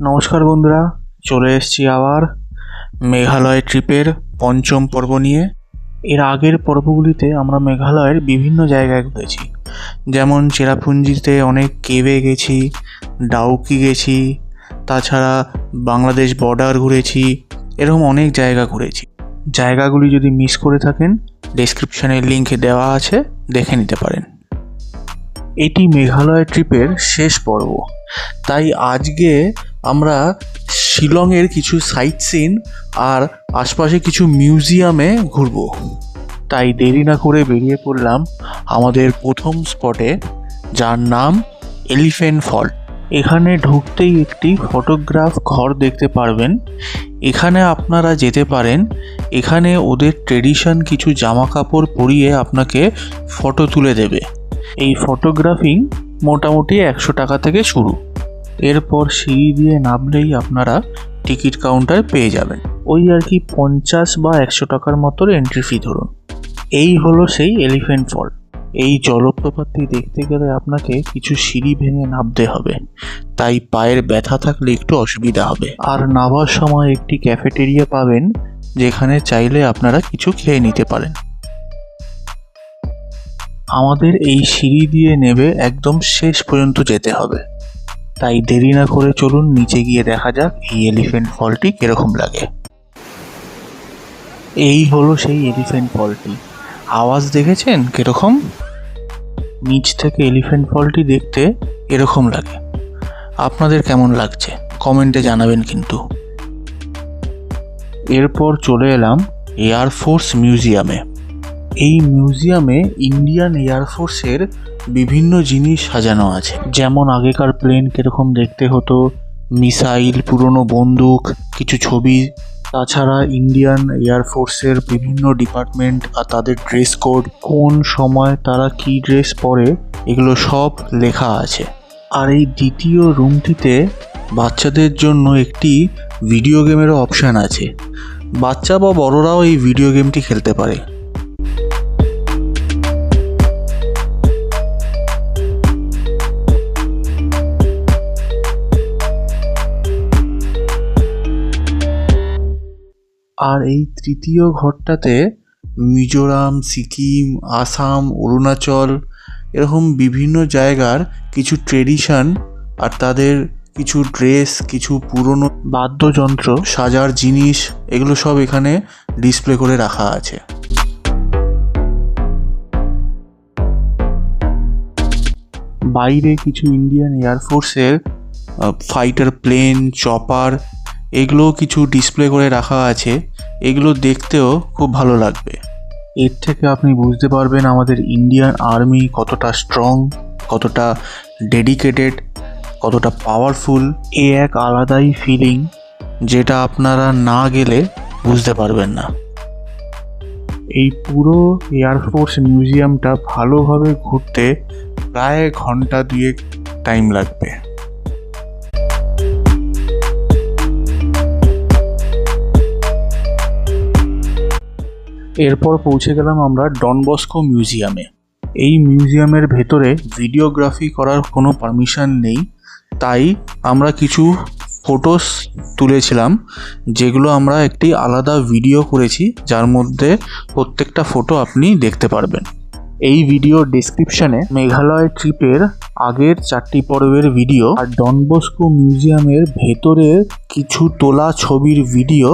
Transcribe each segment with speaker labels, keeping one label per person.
Speaker 1: নমস্কার বন্ধুরা, চলে এসেছি আবার মেঘালয় ট্রিপের পঞ্চম পর্ব নিয়ে। এর আগের পর্বগুলিতে আমরা মেঘালয়ের বিভিন্ন জায়গায় ঘুরেছি, যেমন চেরাপুঞ্জিতে অনেক কেভে গেছি, ডাউকি গেছি, তাছাড়া বাংলাদেশ বর্ডার ঘুরেছি, এরকম অনেক জায়গা ঘুরেছি। জায়গাগুলি যদি মিস করে থাকেন, ডেসক্রিপশানে লিঙ্ক দেওয়া আছে, দেখে নিতে পারেন। এটি মেঘালয় ট্রিপের শেষ পর্ব, তাই আজকে আমরা শিলংয়ের কিছু সাইট সিন আর আশপাশে কিছু মিউজিয়ামে ঘুরব। তাই দেরি না করে বেরিয়ে পড়লাম আমাদের প্রথম স্পটে, যার নাম এলিফ্যান্ট ফল্ট। এখানে ঢুকতেই একটি ফটোগ্রাফ ঘর দেখতে পারবেন। এখানে আপনারা যেতে পারেন। এখানে ওদের ট্রেডিশন কিছু জামা কাপড় পরিয়ে আপনাকে ফটো তুলে দেবে। এই ফটোগ্রাফিং মোটামুটি 100 টাকা থেকে শুরু। এরপর সিঁড়ি দিয়ে নামলেই আপনারা টিকিট কাউন্টার পেয়ে যাবেন। ওই আর কি 50 বা 100 টাকার মতো এন্ট্রি ফি ধরুন। এই হলো সেই এলিফ্যান্ট ফল। এই জলপ্রপাতটি দেখতে গেলে আপনাকে কিছু সিঁড়ি ভেঙে নামতে হবে, তাই পায়ের ব্যথা থাকলে একটু অসুবিধা হবে। আর নামার সময় একটি ক্যাফেটেরিয়া পাবেন, যেখানে চাইলে আপনারা কিছু খেয়ে নিতে পারেন। আমাদের এই সিঁড়ি দিয়ে নেবে একদম শেষ পর্যন্ত যেতে হবে, তাই দেরি না করে চলুন নিচে গিয়ে দেখা যাক এই এলিফ্যান্ট ফলটি কিরকম লাগে। এই হলো সেই এলিফ্যান্ট ফলটি। আওয়াজ দেখেছেন কিরকম? নিচ থেকে এলিফ্যান্ট ফলটি দেখতে এরকম লাগে। আপনাদের কেমন লাগছে কমেন্টে জানাবেন কিন্তু। এরপর চলে এলাম এয়ারফোর্স মিউজিয়ামে। এই মিউজিয়ামে ইন্ডিয়ান এয়ারফোর্সের বিভিন্ন জিনিস সাজানো আছে, যেমন আগেকার প্লেন কীরকম দেখতে হতো, মিসাইল, পুরনো বন্দুক, কিছু ছবি, তাছাড়া ইন্ডিয়ান এয়ারফোর্সের বিভিন্ন ডিপার্টমেন্ট আর তাদের ড্রেস কোড, কোন সময় তারা কী ড্রেস পরে, এগুলো সব লেখা আছে। আর এই দ্বিতীয় রুমটিতে বাচ্চাদের জন্য একটি ভিডিও গেমেরও অপশান আছে। বাচ্চা বা বড়রাও এই ভিডিও গেমটি খেলতে পারে। আর এই তৃতীয় ঘরটাতে মিজোরাম, সিকিম, আসাম, অরুণাচল এরকম বিভিন্ন জায়গার কিছু ট্রেডিশন আর তাদের কিছু ড্রেস, কিছু পুরনো বাদ্যযন্ত্র, সাজার জিনিস, এগুলো সব এখানে ডিসপ্লে করে রাখা আছে। বাইরে কিছু ইন্ডিয়ান এয়ারফোর্সের ফাইটার প্লেন, চপার, এগুলোও কিছু ডিসপ্লে করে রাখা আছে। এগুলো দেখতেও খুব ভালো লাগবে। এর থেকে আপনি বুঝতে পারবেন আমাদের ইন্ডিয়ান আর্মি কতটা স্ট্রং, কতটা ডেডিকেটেড, কতটা পাওয়ারফুল। এ এক আলাদাই ফিলিং, যেটা আপনারা না গেলে বুঝতে পারবেন না। এই পুরো এয়ারফোর্স মিউজিয়ামটা ভালোভাবে ঘুরতে প্রায় ঘন্টা 2 টাইম লাগবে। এরপর পৌঁছে গেলাম আমরা ডন বস্কো মিউজিয়ামে। এই মিউজিয়ামের ভেতরে ভিডিওগ্রাফি করার কোনো পারমিশন নেই, তাই আমরা কিছু ফটোস তুলেছিলাম, যেগুলো আমরা একটি আলাদা ভিডিও করেছি, যার মধ্যে প্রত্যেকটা ফটো আপনি দেখতে পারবেন। এই ভিডিও ডেসক্রিপশানে মেঘালয় ট্রিপের আগের 4টি পর্বের ভিডিও আর ডন বস্কো মিউজিয়ামের ভেতরের কিছু তোলা ছবির ভিডিও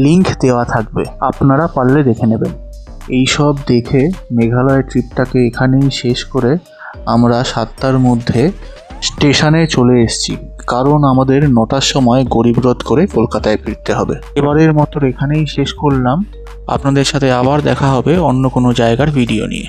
Speaker 1: লিংক দেওয়া থাকবে, আপনারা পারলে দেখে নেবেন। এই সব দেখে মেঘালয় ট্রিপটাকে এখানেই শেষ করে আমরা 7টার মধ্যে স্টেশনে চলে এসেছি, কারণ আমাদের 9টার সময় গরিবরথ করে কলকাতায় ফিরতে হবে। এবারের মতো এখানেই শেষ করলাম। আপনাদের সাথে আবার দেখা হবে অন্য কোনো জায়গার ভিডিও নিয়ে।